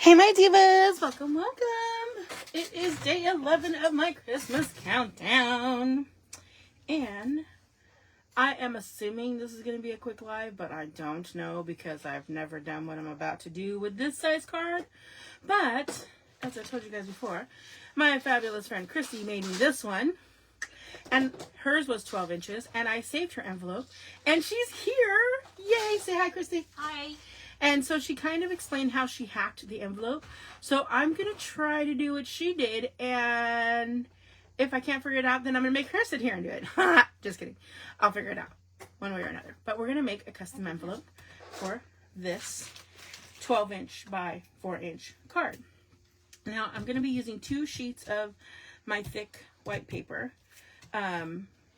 Hey my divas, welcome, welcome. It is day 11 of my Christmas countdown. And I am assuming this is going to be a quick live, but I don't know because I've never done what I'm about to do with this size card. But, as I told you guys before, my fabulous friend Christy made me this one. And hers was 12 inches, and I saved her envelope. And she's here. Yay, say hi, Christy. Hi. And so she kind of explained how she hacked the envelope. So I'm going to try to do what she did. And if I can't figure it out, then I'm going to make her sit here and do it. Just kidding. I'll figure it out one way or another. But we're going to make a custom envelope for this 12-inch by 4-inch card. Now, I'm going to be using 2 sheets of my thick white paper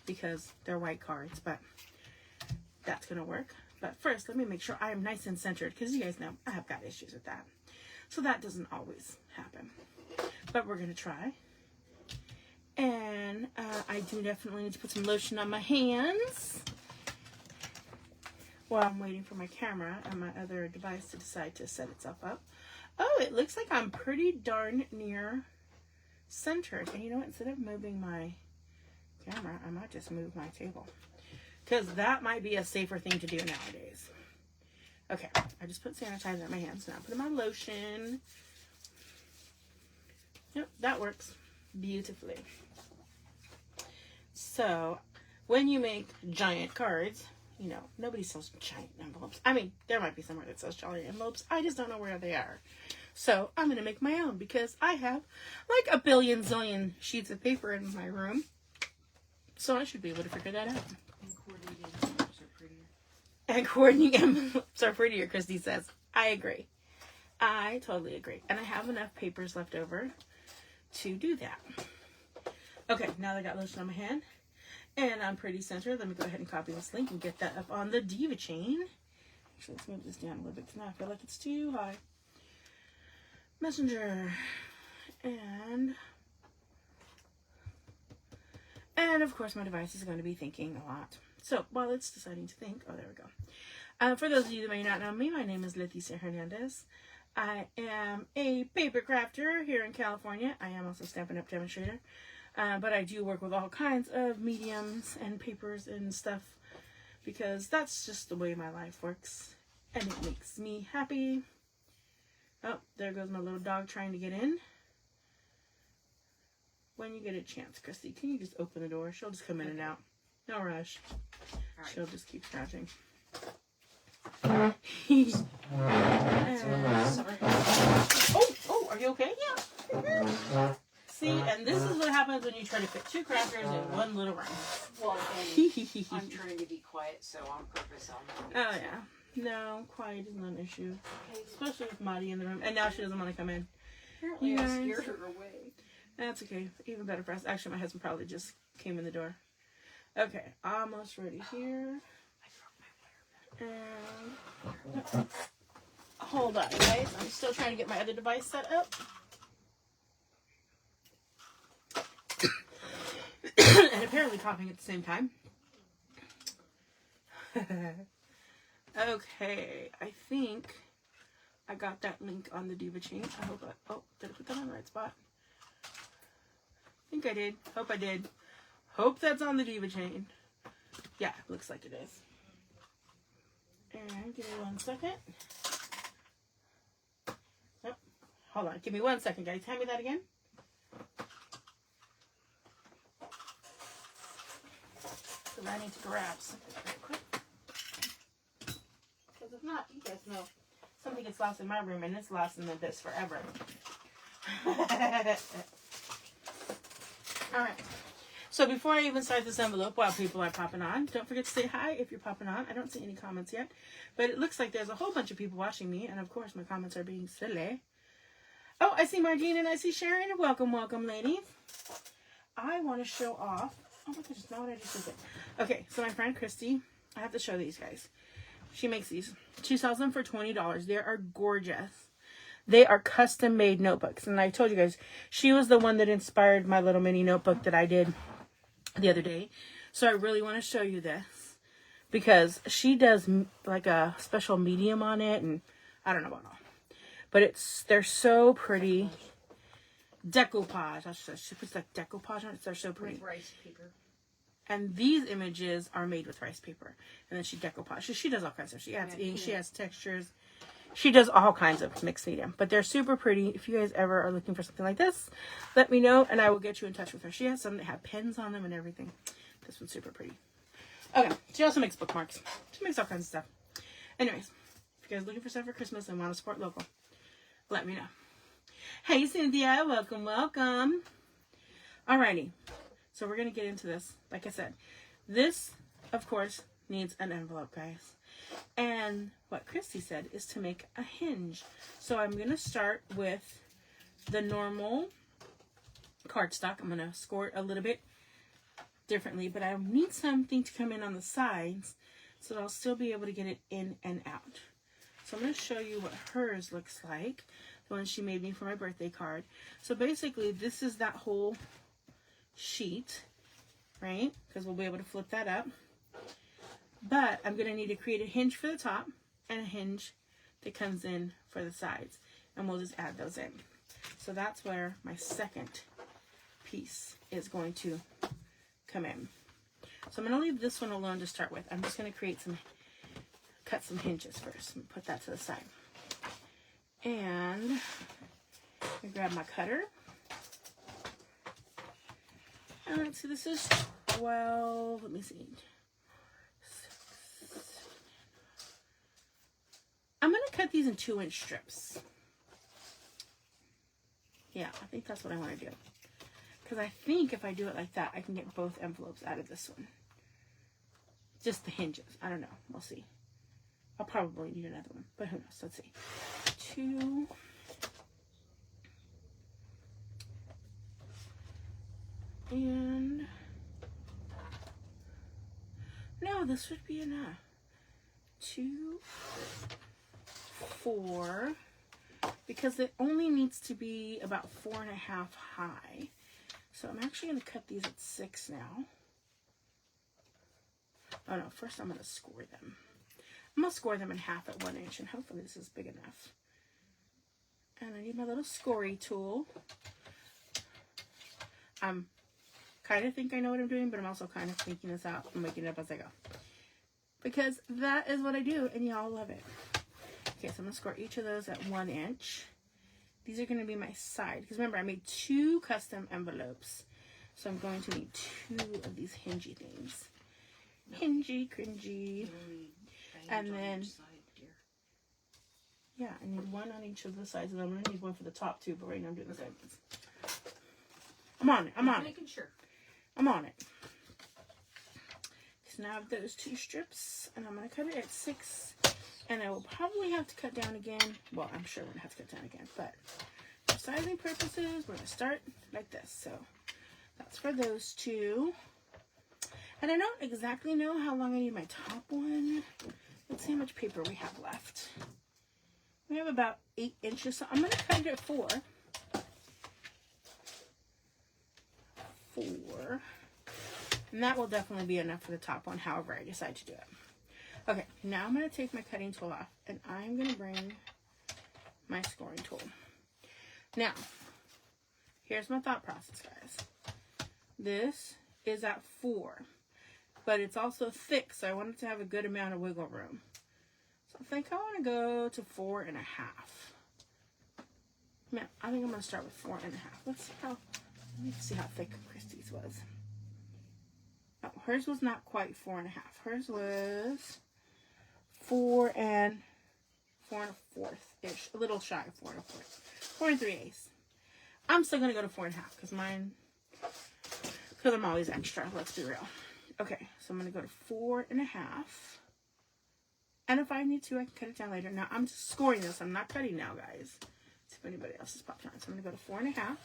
because they're white cards, but that's going to work. But first, let me make sure I am nice and centered because you guys know I have got issues with that. So that doesn't always happen. But we're going to try. And I do definitely need to put some lotion on my hands while I'm waiting for my camera and my other device to decide to set itself up. Oh, it looks like I'm pretty darn near centered. And you know what? Instead of moving my camera, I might just move my table. Because that might be a safer thing to do nowadays. Okay, I just put sanitizer on my hands. Now put in my lotion. Yep, that works beautifully. So, when you make giant cards, you know, nobody sells giant envelopes. I mean, there might be somewhere that sells giant envelopes. I just don't know where they are. So, I'm going to make my own because I have like a billion zillion sheets of paper in my room. So, I should be able to figure that out. And coordinating envelopes are prettier, Christy says. I agree. I totally agree. And I have enough papers left over to do that. Okay, now that I got lotion on my hand and I'm pretty centered, let me go ahead and copy this link and get that up on the Diva chain. Actually, let's move this down a little bit because now I feel like it's too high. Messenger. And of course, my device is going to be thinking a lot. So, while it's deciding to think, oh, there we go. For those of you that may not know me, my name is Leticia Hernandez. I am a paper crafter here in California. I am also Stampin' Up! Demonstrator. But I do work with all kinds of mediums and papers and stuff because that's just the way my life works. And it makes me happy. Oh, there goes my little dog trying to get in. When you get a chance, Christy, can you just open the door? She'll just come in and out. No rush. Right. She'll just keep scratching. Sorry. Oh, are you okay? Yeah. See, and this is what happens when you try to fit 2 crackers in one little room. Well, I'm trying to be quiet, so on purpose I'll not. Oh, yeah. No, quiet is not an issue. Okay. Especially with Maddie in the room. And now she doesn't want to come in. Apparently I scared her away. That's okay. Even better for us. Actually, my husband probably just came in the door. Okay, almost ready here. And hold on, guys. I'm still trying to get my other device set up. And apparently coughing at the same time. Okay, I think I got that link on the Diva chain. I hope did I put that on the right spot? I think I did. Hope I did. Hope that's on the Diva chain. Yeah, looks like it is. And give me 1 second. Oh, hold on. Give me 1 second, guys. Hand me that again. Because I need to grab something real quick. Because if not, you guys know, something gets lost in my room and it's lost in this forever. Alright. So before I even start this envelope, while people are popping on, don't forget to say hi if you're popping on. I don't see any comments yet, but it looks like there's a whole bunch of people watching me, and of course my comments are being silly. Oh, I see Margene and I see Sharon. Welcome, welcome, ladies. I want to show off. Oh my goodness, now what I just did. Okay, so my friend Christy, I have to show these guys. She makes these. She sells them for $20. They are gorgeous. They are custom made notebooks, and I told you guys, she was the one that inspired my little mini notebook that I did the other day. So I really want to show you this because she does like a special medium on it, and I don't know about all. But they're so pretty. Decoupage. She puts like decoupage on it. They're so pretty. With rice paper. And these images are made with rice paper. And then she decoupages. She does all kinds of stuff. She adds ink. She has textures. She does all kinds of mixed media. But they're super pretty. If you guys ever are looking for something like this, let me know and I will get you in touch with her. She has some that have pens on them and everything. This one's super pretty. Okay. She also makes bookmarks. She makes all kinds of stuff. Anyways, if you guys are looking for stuff for Christmas and want to support local, let me know. Hey, Cynthia. Welcome, welcome. Alrighty. So we're going to get into this. Like I said, this, of course, needs an envelope, guys. And what Christy said is to make a hinge. So I'm going to start with the normal cardstock. I'm going to score it a little bit differently, but I need something to come in on the sides so that I'll still be able to get it in and out. So I'm going to show you what hers looks like, the one she made me for my birthday card. So basically, this is that whole sheet, right? Because we'll be able to flip that up. But I'm going to need to create a hinge for the top and a hinge that comes in for the sides. And we'll just add those in. So that's where my second piece is going to come in. So I'm going to leave this one alone to start with. I'm just going to cut some hinges first and put that to the side. And I grab my cutter. And let's see, this is 12, let me see. I'm going to cut these in 2-inch strips. Yeah, I think that's what I want to do. Because I think if I do it like that, I can get both envelopes out of this one. Just the hinges. I don't know. We'll see. I'll probably need another one, but who knows? Let's see. 2. And no, this would be enough. 2, 4, because it only needs to be about 4.5 high. So I'm actually going to cut these at 6 now. Oh no, first I'm going to score them. I'm going to score them in half at 1 inch, and hopefully this is big enough. And I need my little scory tool. I'm kind of think I know what I'm doing, but I'm also kind of thinking this out and making it up as I go. Because that is what I do, and y'all love it. Okay, so I'm going to score each of those at 1 inch. These are going to be my side. Because remember, I made 2 custom envelopes. So I'm going to need 2 of these hingy things. Hingy, cringy. And then, yeah, I need 1 on each of the sides. And I'm going to need 1 for the top too, but right now I'm doing the sides. I'm on it. I'm on it. Making sure. I'm on it. So now I have those 2 strips, and I'm going to cut it at 6. And I will probably have to cut down again. Well, I'm sure we're going to have to cut down again, but for sizing purposes, we're going to start like this. So that's for those 2. And I don't exactly know how long I need my top one. Let's see how much paper we have left. We have about 8 inches, so I'm going to cut it at 4. 4. And that will definitely be enough for the top one, however I decide to do it. Okay, now I'm going to take my cutting tool off, and I'm going to bring my scoring tool. Now, here's my thought process, guys. This is at 4, but it's also thick, so I want it to have a good amount of wiggle room. So I think I want to go to 4.5. Man, I think I'm going to start with 4.5. Let's see how thick Christy's was. Oh, hers was not quite 4.5. Hers was 4 1/4-ish. A little shy of 4 1/4. 4 3/8. I'm still going to go to 4.5 because I'm always extra. Let's be real. Okay, so I'm going to go to 4.5. And if I need to, I can cut it down later. Now, I'm just scoring this. I'm not cutting now, guys. See if anybody else is popped on. So I'm going to go to 4.5.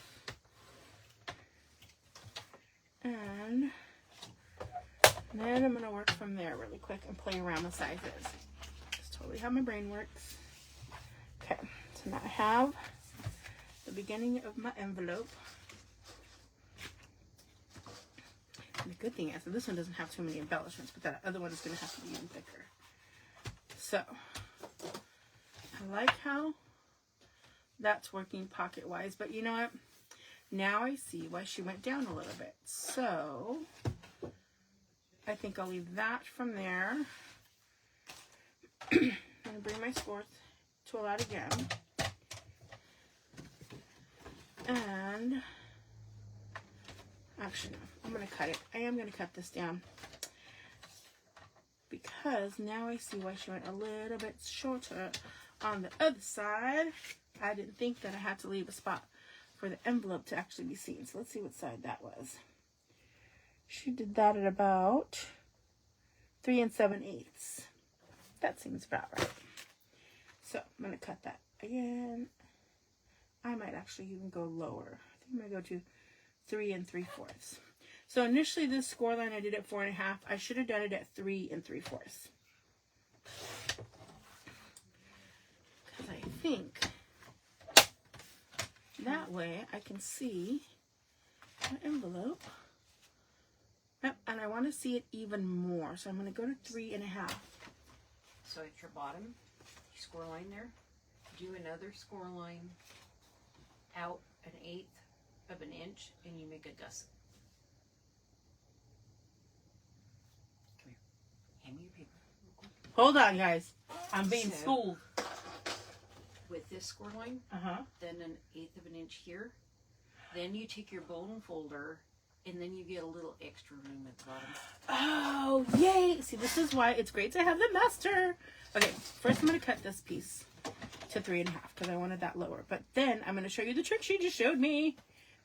And then I'm going to work from there really quick and play around with sizes. That's totally how my brain works. Okay, so now I have the beginning of my envelope. And the good thing is that this one doesn't have too many embellishments, but that other one is going to have to be even thicker. So, I like how that's working pocket-wise. But you know what? Now I see why she went down a little bit. So I think I'll leave that from there. I'm going to bring my score tool out again. And actually, no, I'm going to cut it. I am going to cut this down. Because now I see why she went a little bit shorter on the other side. I didn't think that I had to leave a spot for the envelope to actually be seen. So let's see what side that was. She did that at about 3 7/8. That seems about right. So I'm going to cut that again. I might actually even go lower. I think I'm going to go to 3 3/4. So initially this score line I did at 4 1/2. I should have done it at 3 3/4. Because I think that way I can see my envelope. Yep, and I want to see it even more. So I'm going to go to 3 1/2. So at your bottom score line there, do another score line out 1/8 of an inch and you make a gusset. Come here. Hand me your paper. Hold on, guys. I'm being So, schooled. With this score line, Uh-huh. then 1/8 of an inch here. Then you take your bone folder and then you get a little extra room at the bottom. Oh, yay. See, this is why it's great to have the master. Okay, first I'm going to cut this piece to 3 1/2 because I wanted that lower. But then I'm going to show you the trick she just showed me.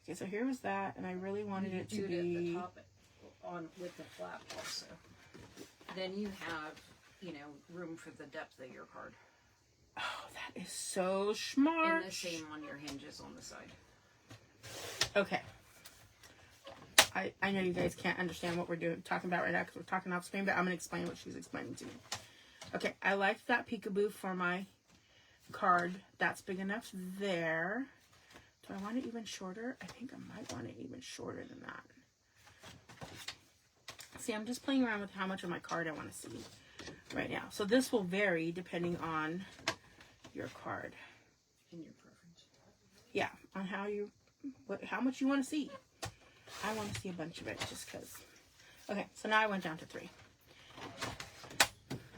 Okay, so here was that, and I really wanted it to do be... it at the top on with the flap also. Then you have, you know, room for the depth of your card. Oh, that is so smart. And the same on your hinges on the side. Okay. I know you guys can't understand what we're talking about right now because we're talking off screen, but I'm going to explain what she's explaining to me. Okay, I liked that peekaboo for my card. That's big enough there. Do I want it even shorter? I think I might want it even shorter than that. See, I'm just playing around with how much of my card I want to see right now. So this will vary depending on your card. In your preference. Yeah, on how much you want to see. I want to see a bunch of it just because. Okay, so now I went down to 3.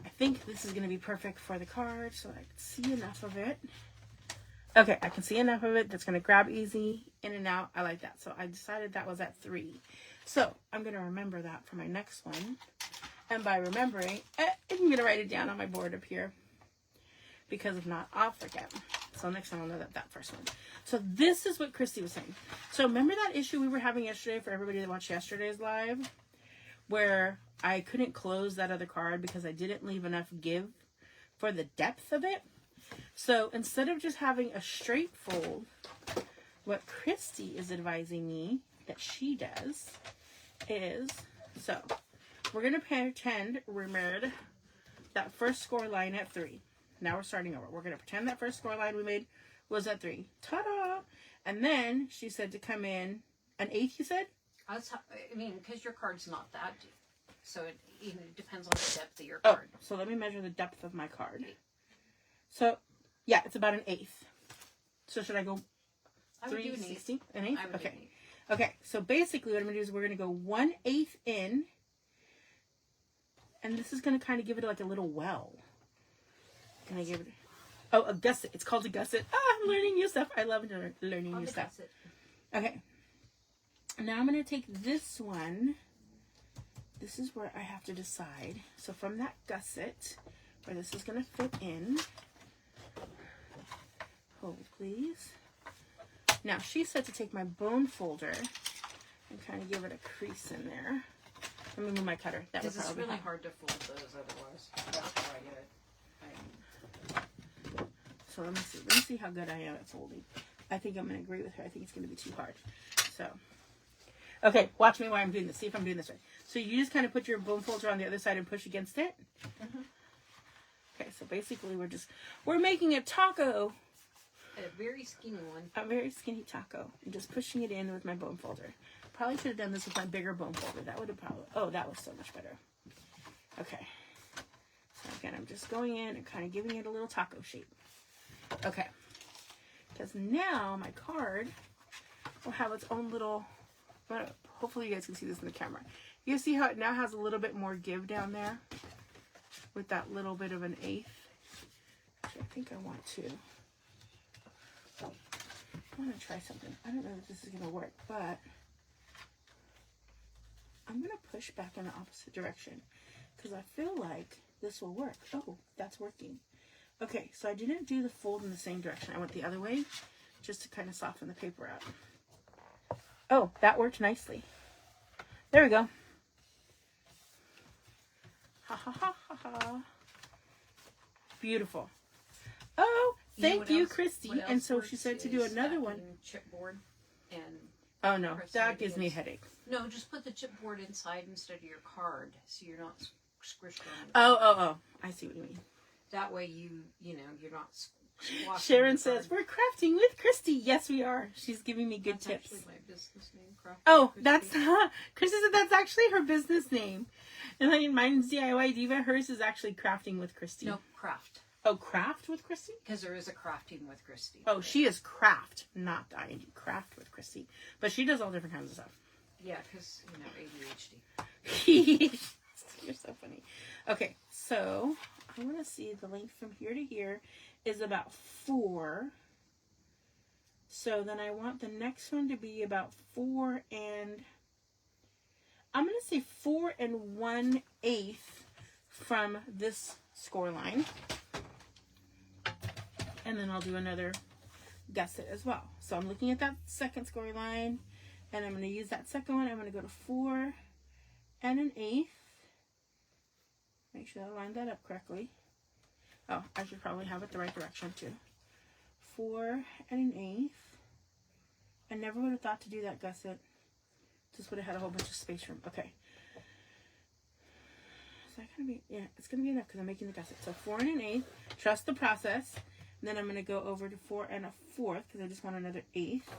I think this is going to be perfect for the card so I can see enough of it. Okay, I can see enough of it that's going to grab easy in and out. I like that. So I decided that was at 3. So I'm going to remember that for my next one. And by remembering, I'm going to write it down on my board up here. Because if not, I'll forget. So next time I'll know that first one. So this is what Christy was saying. So remember that issue we were having yesterday for everybody that watched yesterday's live? Where I couldn't close that other card because I didn't leave enough give for the depth of it. So instead of just having a straight fold, what Christy is advising me that she does is, so we're going to pretend we made that first score line at 3. Now we're starting over. We're going to pretend that first score line we made was at 3. Ta-da! And then she said to come in 1/8, you said? I mean, because your card's not that deep. So it depends on the depth of your card. Oh, so let me measure the depth of my card. So, yeah, it's about 1/8. So should I go 3/16? 1/8? Okay. Okay, so basically what I'm going to do is we're going to go 1/8 in. And this is going to kind of give it like a little well. Can I give it... Oh, a gusset. It's called a gusset. I'm learning new stuff. I love learning new stuff. Okay. Now I'm going to take this one. This is where I have to decide. So from that gusset, where this is going to fit in. Hold, please. Now, she said to take my bone folder and kind of give it a crease in there. Let me move my cutter. That was It's really hard to fold those otherwise. That's how I do it. So let me see. Let me see how good I am at folding. I think I'm going to agree with her. I think it's going to be too hard. So, okay, watch me while I'm doing this. See if I'm doing this right. So you just kind of put your bone folder on the other side and push against it. Mm-hmm. Okay, so basically we're making a taco. A very skinny one. A very skinny taco. I'm just pushing it in with my bone folder. Probably should have done this with my bigger bone folder. That would have probably... Oh, that was so much better. Okay. So again, I'm just going in and kind of giving it a little taco shape. Okay. because now my card will have its own little, hopefully you guys can see this in the camera. You see how it now has a little bit more give down there with that little bit of an eighth. Actually, I think I want to try something. I don't know if this is going to work, but I'm going to push back in the opposite direction because I feel like this will work. Oh, that's working. Okay, so I didn't do the fold in the same direction. I went the other way just to kind of soften the paper out. Oh, that worked nicely. There we go. Ha ha ha ha ha. Beautiful. Oh, thank you, Christy. And so she said to do another one. Chipboard and. Oh no, that gives me a headache. No, just put the chipboard inside instead of your card, so you're not squished on it. Oh. I see what you mean. That way you're not squashing. Sharon says, we're crafting with Christy. Yes, we are. She's giving me good tips. That's actually my business name, Crafting Oh, with that's Christy. Christy said that's actually her business name. And like mine's DIY Diva. Hers is actually Crafting with Christy. No, Craft. Oh, Craft with Christy? Because there is a Crafting with Christy. Oh, she is Craft, not ING. Craft with Christy. But she does all different kinds of stuff. Yeah, because, ADHD. You're so funny. Okay, so I want to see the length from here to here is about 4. So then I want the next one to be about 4 and... I'm going to say 4 1/8 from this score line. And then I'll do another gusset as well. So I'm looking at that second score line. And I'm going to use that second one. I'm going to go to 4 1/8. Make sure I lined that up correctly. Oh, I should probably have it the right direction too. 4 1/8. I never would have thought to do that gusset. Just would have had a whole bunch of space room. Okay. Is that going to be... Yeah, it's going to be enough because I'm making the gusset. So 4 1/8. Trust the process. And then I'm going to go over to 4 1/4 because I just want another eighth.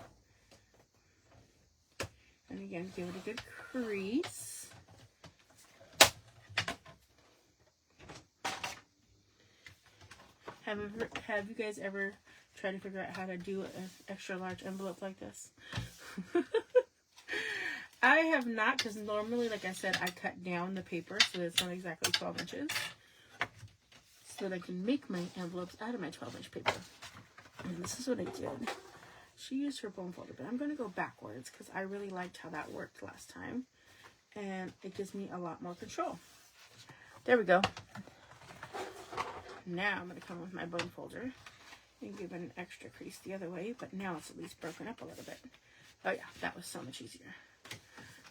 And again, give it a good crease. Have you guys ever tried to figure out how to do an extra large envelope like this? I have not, because normally, like I said, I cut down the paper so that it's not exactly 12 inches. So that I can make my envelopes out of my 12-inch paper. And this is what I did. She used her bone folder, but I'm going to go backwards because I really liked how that worked last time. And it gives me a lot more control. There we go. Now I'm going to come with my bone folder and give it an extra crease the other way, but now it's at least broken up a little bit. Oh yeah, that was so much easier.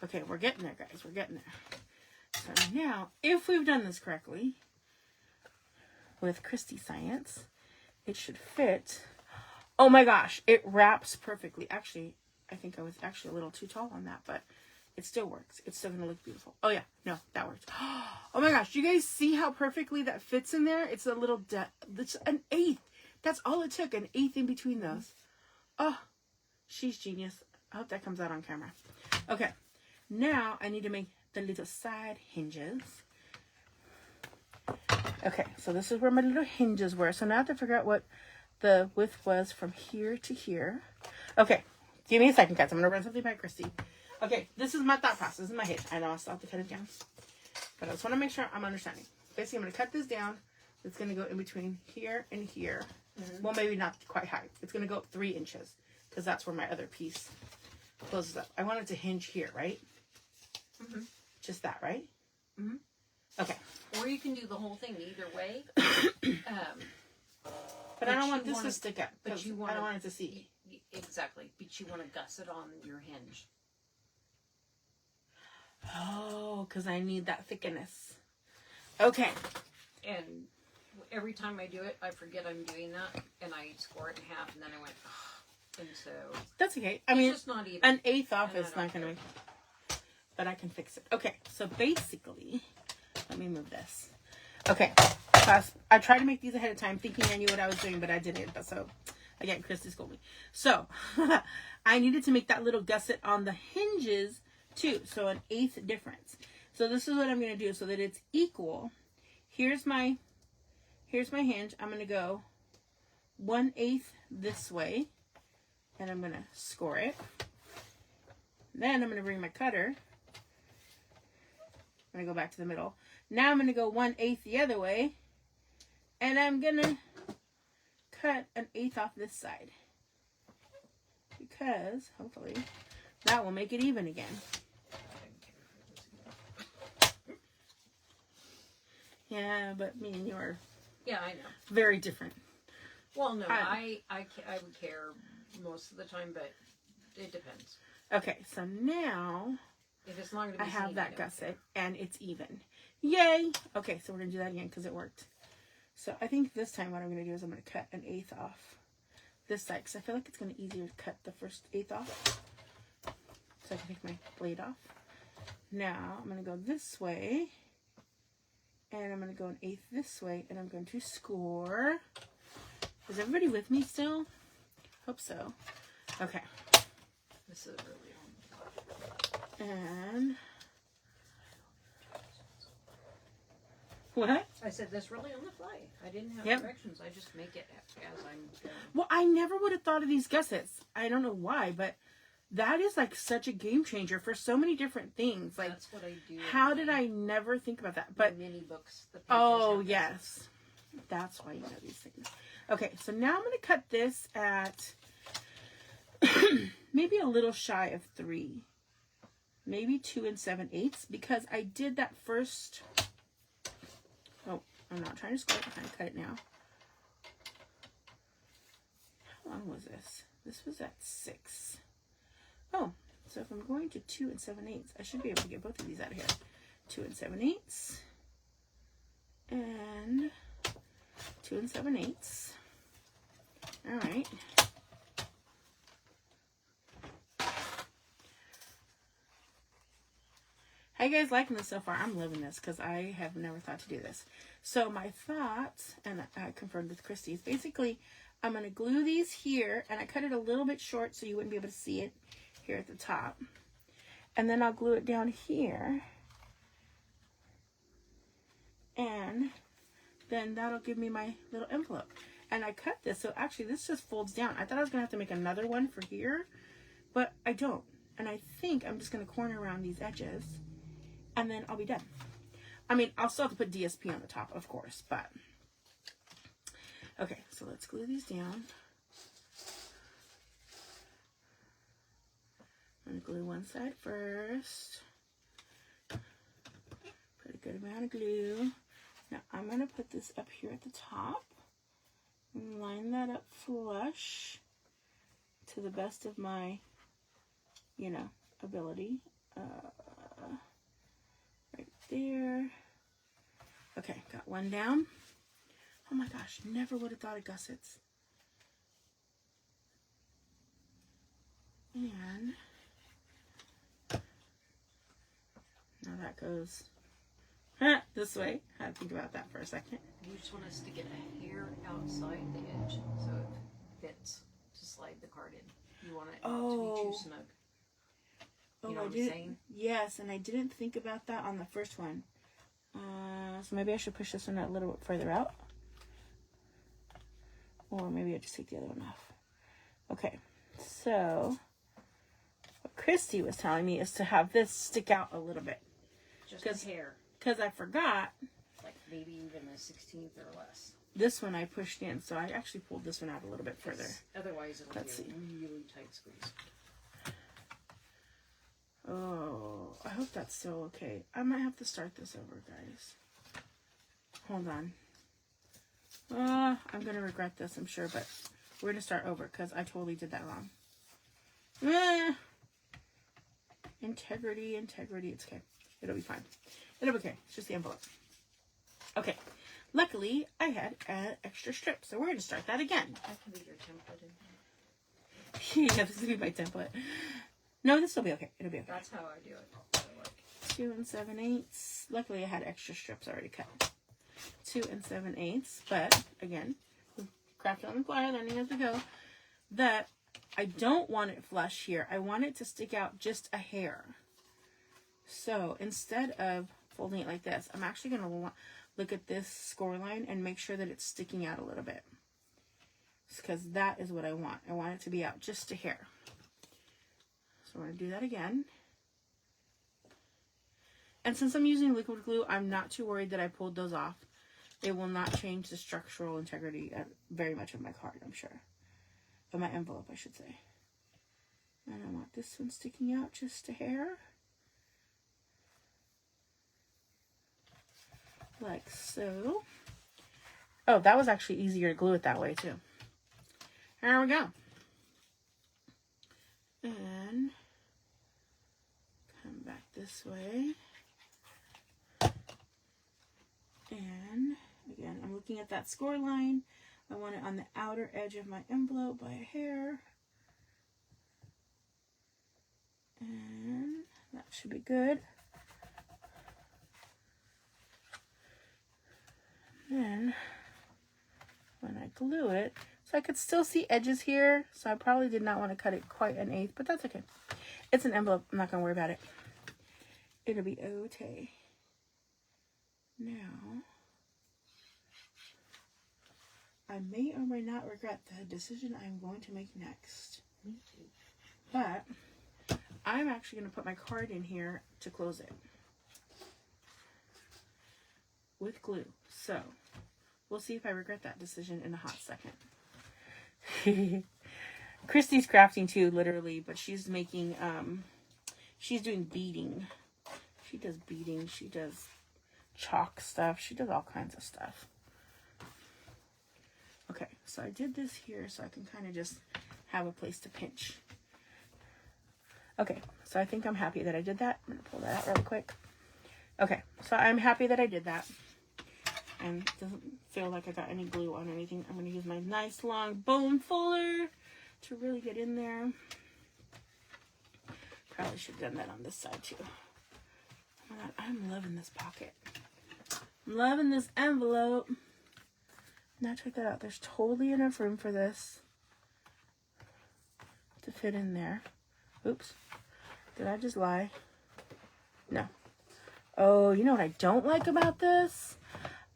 Okay, we're getting there, guys. We're getting there. So now, if we've done this correctly, with Christy Science, it should fit. Oh my gosh, it wraps perfectly. Actually, I think I was actually a little too tall on that, but it still works. It's still going to look beautiful. Oh yeah, no, that works. Oh my gosh, do you guys see how perfectly that fits in there? It's a little, it's an eighth. That's all it took, an eighth in between those. Oh, she's genius. I hope that comes out on camera. Okay, now I need to make the little side hinges. Okay, so this is where my little hinges were. So now I have to figure out what the width was from here to here. Okay, give me a second, guys. I'm going to run something by Christy. Okay, this is my thought process. This is my head. I know I still have to cut it down. But I just want to make sure I'm understanding. Basically, I'm going to cut this down. It's going to go in between here and here. Mm-hmm. Well, maybe not quite high. It's going to go up 3 inches. Because that's where my other piece closes up. I want it to hinge here, right? Mm-hmm. Just that, right? Mm-hmm. Okay. Or you can do the whole thing either way. But I don't want this to stick up. But I don't want it to see. Exactly. But you want to gusset on your hinge. Oh, because I need that thickness. Okay. And every time I do it, I forget I'm doing that. And I score it in half. And then I went, and so. That's okay. I mean, just not even. An eighth off is not going to. But I can fix it. Okay. So basically, let me move this. Okay. I tried to make these ahead of time thinking I knew what I was doing, but I didn't. So, again, Christy scolded me. So, I needed to make that little gusset on the hinges too. So, an eighth difference. So, this is what I'm going to do so that it's equal. Here's my hinge. I'm going to go 1/8 this way. and I'm going to score it. Then I'm going to bring my cutter. I'm going to go back to the middle. Now I'm going to go 1/8 the other way, and I'm going to cut 1/8 off this side, because hopefully that will make it even again. Yeah, but me and you are Yeah, I know. very different. Well, no, I would care most of the time, but it depends. Okay, so now If it's longer to I be have seen, that I don't gusset care. and it's even. Yay! Okay, so we're going to do that again because it worked. So I think this time what I'm going to do is I'm going to cut 1/8 off this side because I feel like it's going to be easier to cut the first 1/8 off. So I can take my blade off. Now I'm going to go this way. And I'm going to go 1/8 this way. And I'm going to score. Is everybody with me still? Hope so. Okay. This is really And what? I said this really on the fly. I didn't have Yep. directions. I just make it as I'm going. Well, I never would have thought of these gussets. I don't know why, but that is like such a game changer for so many different things. Like, That's what I do. how did I never think about that? But mini books. The pages oh have yes, that's why you know these things. Okay, so now I'm going to cut this at maybe a little shy of 3. Maybe 2 7/8 because I did that first. Oh, I'm not trying to score it. I'm trying to cut it now. How long was this? This was at 6. Oh, so if I'm going to 2 7/8, I should be able to get both of these out of here. 2 7/8 and 2 7/8. All right. How you guys liking this so far? I'm loving this because I have never thought to do this. So my thoughts, and I confirmed with Christy, is basically I'm going to glue these here, and I cut it a little bit short so you wouldn't be able to see it here at the top. And then I'll glue it down here. And then that'll give me my little envelope. And I cut this, so actually this just folds down. I thought I was going to have to make another one for here, but I don't. And I think I'm just going to corner around these edges. And then I'll be done. I mean, I'll still have to put DSP on the top, of course, but okay, so let's glue these down. I'm going to glue one side first. Put a good amount of glue. Now I'm going to put this up here at the top and line that up flush to the best of my, ability. Right there. Okay, got one down. Oh my gosh, never would have thought of gussets. And now that goes this way. I had to think about that for a second. You just want us to get a hair outside the edge so it fits to slide the card in. You want it not to be too snug. You know what I'm saying? Yes, and I didn't think about that on the first one. So maybe I should push this one a little bit further out. Or maybe I just take the other one off. Okay, so what Christy was telling me is to have this stick out a little bit. Just a hair. Because I forgot. Like maybe even a 16th or less. This one I pushed in, so I actually pulled this one out a little bit further. Otherwise it'll Let's be see. a really tight squeeze. Oh, I hope that's still okay. I might have to start this over, guys. Hold on. I'm going to regret this, I'm sure, but we're going to start over because I totally did that wrong. Integrity. It's okay. It'll be fine. It'll be okay. It's just the envelope. Okay. Luckily, I had an extra strip, so we're going to start that again. I can leave your template in. Yeah, this will be my template. No, this will be okay. It'll be okay. That's how I do it. I like. 2 7/8. Luckily, I had extra strips already cut. 2 7/8. But again, crafted on the fly, learning as we go. That I don't want it flush here. I want it to stick out just a hair. So instead of folding it like this, I'm actually going to look at this score line and make sure that it's sticking out a little bit. because that is what I want. I want it to be out just a hair. So we're going to do that again. And since I'm using liquid glue, I'm not too worried that I pulled those off. It will not change the structural integrity very much of my card, I'm sure. Of my envelope, I should say. And I want this one sticking out just a hair. Like so. Oh, that was actually easier to glue it that way too. There we go. And come back this way. And again, I'm looking at that score line. I want it on the outer edge of my envelope by a hair. And that should be good. Then when I glue it, so I could still see edges here, so I probably did not want to cut it quite an eighth, but that's okay. It's an envelope. I'm not going to worry about it. It'll be okay. Now, I may or may not regret the decision I'm going to make next. Me too. But I'm actually going to put my card in here to close it with glue. So we'll see if I regret that decision in a hot second. Christy's crafting too, literally, but she's making, she's doing beading. She does beading. She does chalk stuff. She does all kinds of stuff. Okay, so I did this here so I can kind of just have a place to pinch. Okay, so I think I'm happy that I did that. I'm going to pull that out really quick. Okay, so I'm happy that I did that. And it doesn't feel like I got any glue on or anything. I'm going to use my nice long bone fuller to really get in there. Probably should have done that on this side too. Oh my God, I'm loving this pocket. I'm loving this envelope. Now check that out. There's totally enough room for this to fit in there. Oops. Did I just lie? No. Oh, you know what I don't like about this?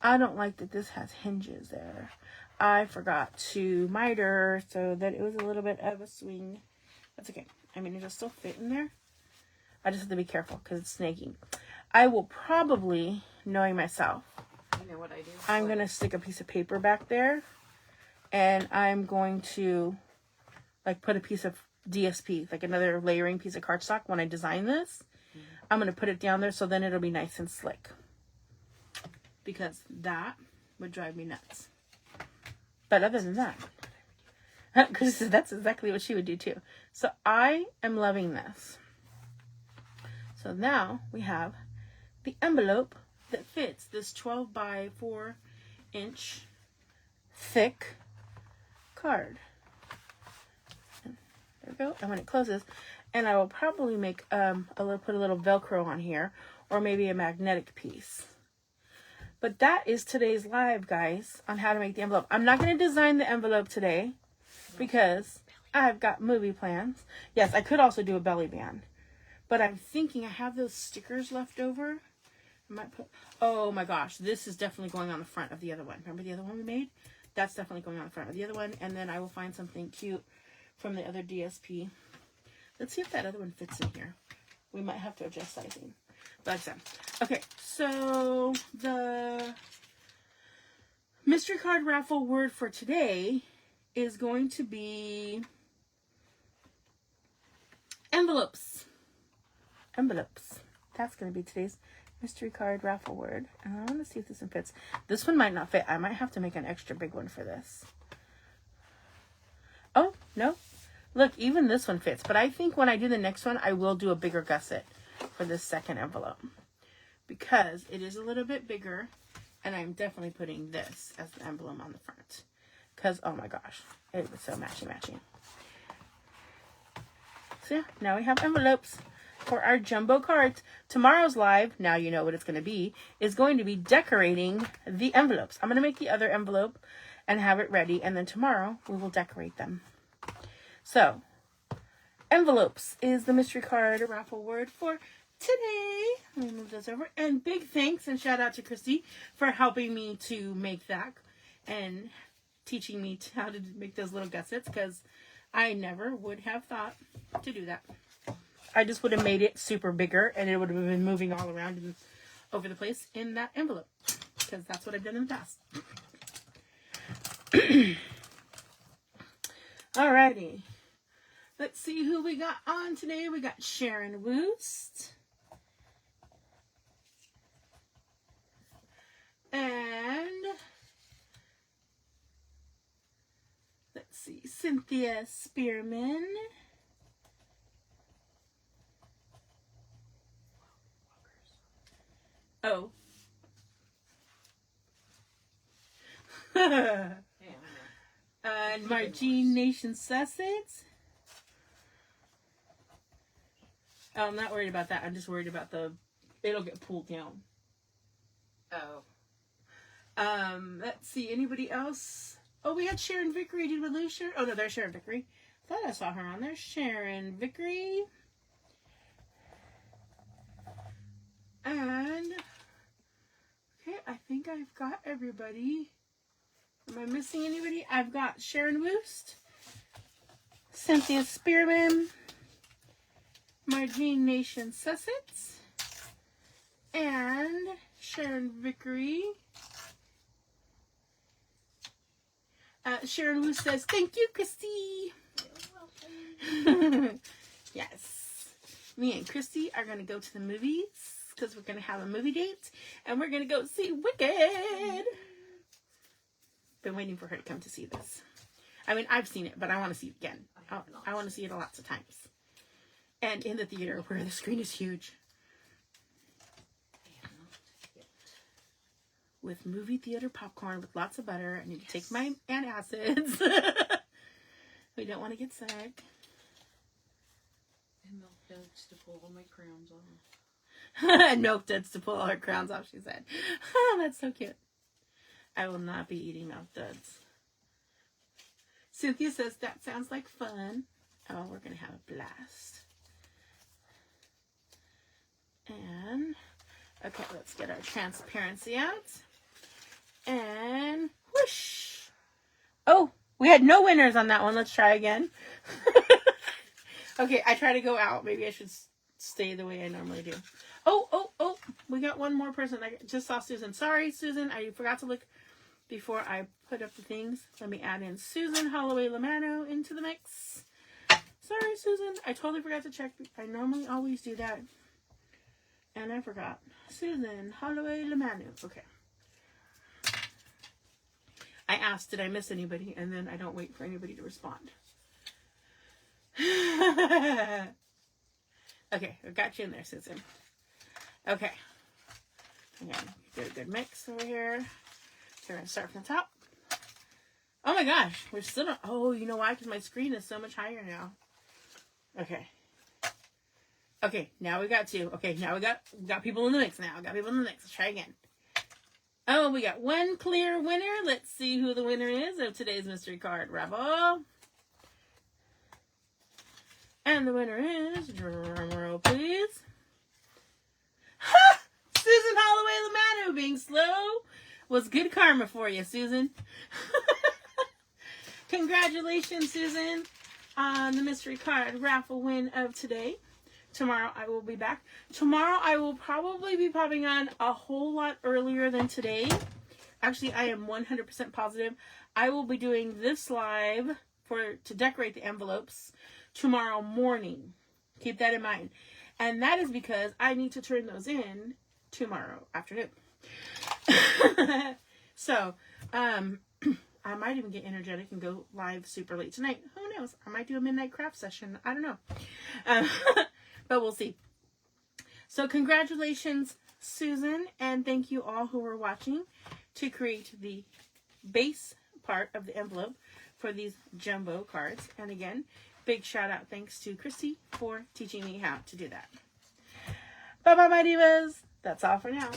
I don't like that this has hinges there. I forgot to miter so that it was a little bit of a swing. That's okay. I mean, it'll still fit in there. I just have to be careful because it's snaking. I will probably, knowing myself, You know what I do? I'm going to stick a piece of paper back there. And I'm going to, like, put a piece of DSP, like another layering piece of cardstock when I design this. I'm going to put it down there so then it'll be nice and slick. Because that would drive me nuts. But other than that, because that's exactly what she would do too. So I am loving this. So now we have the envelope that fits this 12 by 4 inch thick card. And there we go. And when it closes, and I will probably make put a little Velcro on here, or maybe a magnetic piece. But that is today's live, guys, on how to make the envelope. I'm not going to design the envelope today because I've got movie plans. Yes, I could also do a belly band. But I'm thinking I have those stickers left over. I might put, oh my gosh, this is definitely going on the front of the other one. Remember the other one we made? That's definitely going on the front of the other one. And then I will find something cute from the other DSP. Let's see if that other one fits in here. We might have to adjust sizing. But okay, so the mystery card raffle word for today is going to be envelopes. Envelopes. That's going to be today's mystery card raffle word. And I want to see if this one fits. This one might not fit. I might have to make an extra big one for this. Oh, no. Look, even this one fits. But I think when I do the next one, I will do a bigger gusset for this second envelope. Because it is a little bit bigger. And I'm definitely putting this as the emblem on the front. Because, oh my gosh, it was so matchy-matchy. So yeah, now we have envelopes for our jumbo cards. Tomorrow's live, now you know what it's going to be, is going to be decorating the envelopes. I'm going to make the other envelope and have it ready. And then tomorrow, we will decorate them. So, envelopes is the mystery card raffle word for today. Let me move those over. And big thanks and shout out to Christy for helping me to make that. And teaching me how to make those little gussets, because I never would have thought to do that. I just would have made it super bigger, and it would have been moving all around and over the place in that envelope, because that's what I've done in the past. Alrighty. Let's see who we got on today. We got Sharon Woost. And let's see, Cynthia Spearman. Oh. And Margene Nation Sussex. Oh, I'm not worried about that. I'm just worried about it'll get pulled down. Oh. Let's see, anybody else? Oh, we had Sharon Vickery. Did we lose Sharon? Oh, no, there's Sharon Vickery. I thought I saw her on there. Sharon Vickery. And, okay, I think I've got everybody. Am I missing anybody? I've got Sharon Woost, Cynthia Spearman, Margene Nation Sussex, and Sharon Vickery. Sharon Woost says, "Thank you, Christy." You're welcome. Yes. Me and Christy are going to go to the movies, because we're going to have a movie date, and we're going to go see Wicked. Been waiting for her to come to see this. I mean, I've seen it, but I want to see it again. I want to see it lots of times. And in the theater where the screen is huge. With movie theater popcorn with lots of butter. I need to take my antacids. We don't want to get sick. And milk duds to pull all my crowns off. And milk duds to pull all her crowns off, she said. Oh, that's so cute. I will not be eating milk duds. Cynthia says, that sounds like fun. Oh, we're going to have a blast. And, okay, let's get our transparency out. And, whoosh. Oh, we had no winners on that one. Let's try again. Okay, I try to go out. Maybe I should stay the way I normally do. Oh, we got one more person. I just saw Susan. Sorry, Susan. I forgot to look before I put up the things. Let me add in Susan Holloway Lamano into the mix. Sorry, Susan. I totally forgot to check. I normally always do that. And I forgot. Susan Holloway Lamano. Okay. I asked, did I miss anybody? And then I don't wait for anybody to respond. Okay, I got you in there, Susan. Okay. Again, get a good mix over here. So we're going to start from the top. Oh my gosh, we're still not, oh, you know why? Because my screen is so much higher now. Okay. Okay, now we got two. Okay, now we got people in the mix now. Got people in the mix. Let's try again. Oh, we got one clear winner. Let's see who the winner is of today's mystery card raffle. And the winner is, drumroll please. Ha! Susan Holloway Lamano. Being slow was good karma for you, Susan. Congratulations, Susan, on the mystery card raffle win of today. Tomorrow I will be back. Tomorrow I will probably be popping on a whole lot earlier than today. Actually, I am 100% positive. I will be doing this live to decorate the envelopes tomorrow morning. Keep that in mind. And that is because I need to turn those in tomorrow afternoon. So, I might even get energetic and go live super late tonight. Who knows? I might do a midnight craft session. I don't know. But we'll see. So congratulations, Susan, and thank you all who were watching to create the base part of the envelope for these jumbo cards. And again, big shout out thanks to Christy for teaching me how to do that. Bye-bye, my divas. That's all for now.